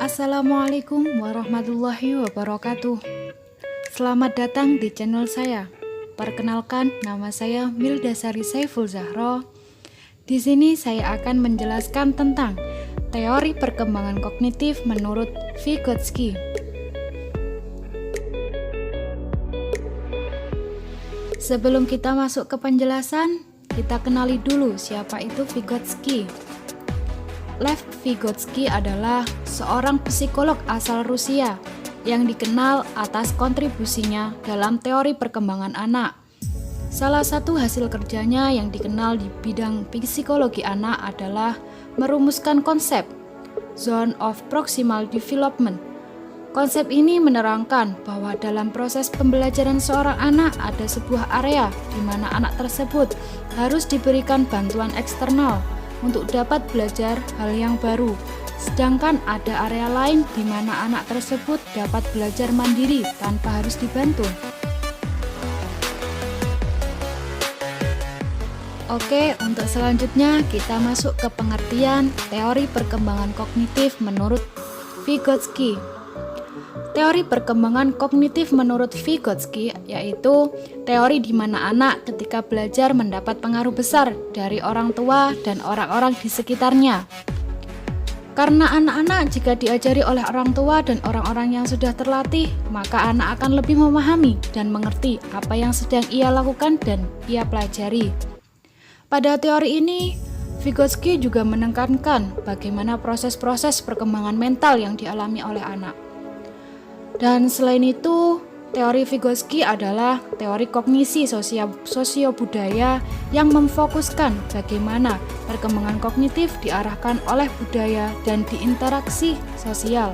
Assalamualaikum warahmatullahi wabarakatuh. Selamat datang di channel saya. Perkenalkan, nama saya Milda Sari Saiful Zahra. Di sini saya akan menjelaskan tentang teori perkembangan kognitif menurut Vygotsky. Sebelum kita masuk ke penjelasan, kita kenali dulu siapa itu Vygotsky. Lev Vygotsky adalah seorang psikolog asal Rusia yang dikenal atas kontribusinya dalam teori perkembangan anak. Salah satu hasil kerjanya yang dikenal di bidang psikologi anak adalah merumuskan konsep Zone of Proximal Development. Konsep ini menerangkan bahwa dalam proses pembelajaran seorang anak ada sebuah area di mana anak tersebut harus diberikan bantuan eksternal untuk dapat belajar hal yang baru, sedangkan ada area lain di mana anak tersebut dapat belajar mandiri tanpa harus dibantu. Oke, untuk selanjutnya kita masuk ke pengertian teori perkembangan kognitif menurut Vygotsky. Teori perkembangan kognitif menurut Vygotsky yaitu teori di mana anak ketika belajar mendapat pengaruh besar dari orang tua dan orang-orang di sekitarnya. Karena anak-anak jika diajari oleh orang tua dan orang-orang yang sudah terlatih, maka anak akan lebih memahami dan mengerti apa yang sedang ia lakukan dan ia pelajari. Pada teori ini, Vygotsky juga menekankan bagaimana proses-proses perkembangan mental yang dialami oleh anak. Dan selain itu, teori Vygotsky adalah teori kognisi sosio-budaya yang memfokuskan bagaimana perkembangan kognitif diarahkan oleh budaya dan diinteraksi sosial.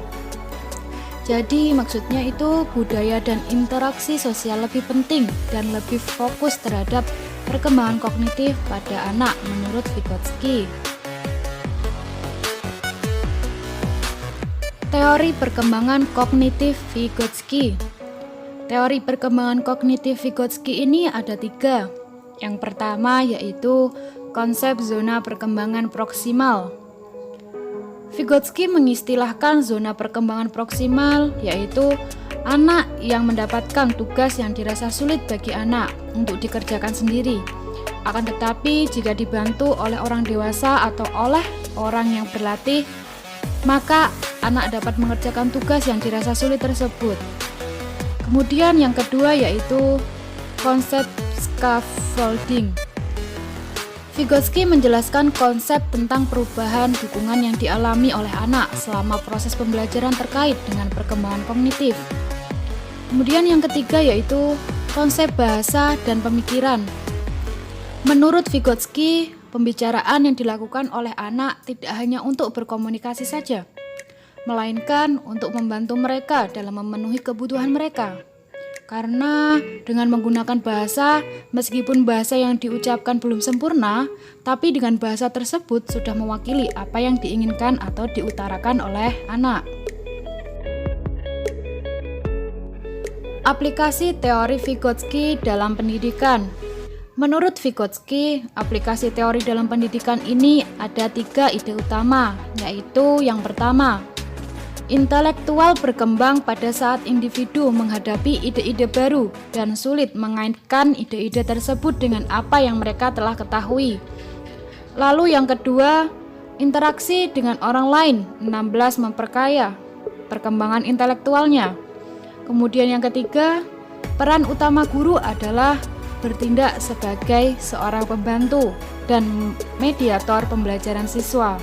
Jadi maksudnya itu budaya dan interaksi sosial lebih penting dan lebih fokus terhadap perkembangan kognitif pada anak menurut Vygotsky. Teori perkembangan kognitif Vygotsky. Teori perkembangan kognitif Vygotsky ini ada 3. Yang pertama yaitu konsep zona perkembangan proksimal. Vygotsky mengistilahkan zona perkembangan proksimal yaitu anak yang mendapatkan tugas yang dirasa sulit bagi anak untuk dikerjakan sendiri. Akan tetapi jika dibantu oleh orang dewasa atau oleh orang yang berlatih, maka anak dapat mengerjakan tugas yang dirasa sulit tersebut. Kemudian yang kedua yaitu konsep scaffolding. Vygotsky menjelaskan konsep tentang perubahan dukungan yang dialami oleh anak selama proses pembelajaran terkait dengan perkembangan kognitif. Kemudian yang ketiga yaitu konsep bahasa dan pemikiran. Menurut Vygotsky, pembicaraan yang dilakukan oleh anak tidak hanya untuk berkomunikasi saja, melainkan untuk membantu mereka dalam memenuhi kebutuhan mereka. Karena dengan menggunakan bahasa, meskipun bahasa yang diucapkan belum sempurna, tapi dengan bahasa tersebut sudah mewakili apa yang diinginkan atau diutarakan oleh anak. Aplikasi teori Vygotsky dalam pendidikan. Menurut Vygotsky, aplikasi teori dalam pendidikan ini ada 3 ide utama, yaitu yang pertama, intelektual berkembang pada saat individu menghadapi ide-ide baru dan sulit mengaitkan ide-ide tersebut dengan apa yang mereka telah ketahui. Lalu yang kedua, interaksi dengan orang lain 16 memperkaya perkembangan intelektualnya. Kemudian yang ketiga, peran utama guru adalah bertindak sebagai seorang pembantu dan mediator pembelajaran siswa.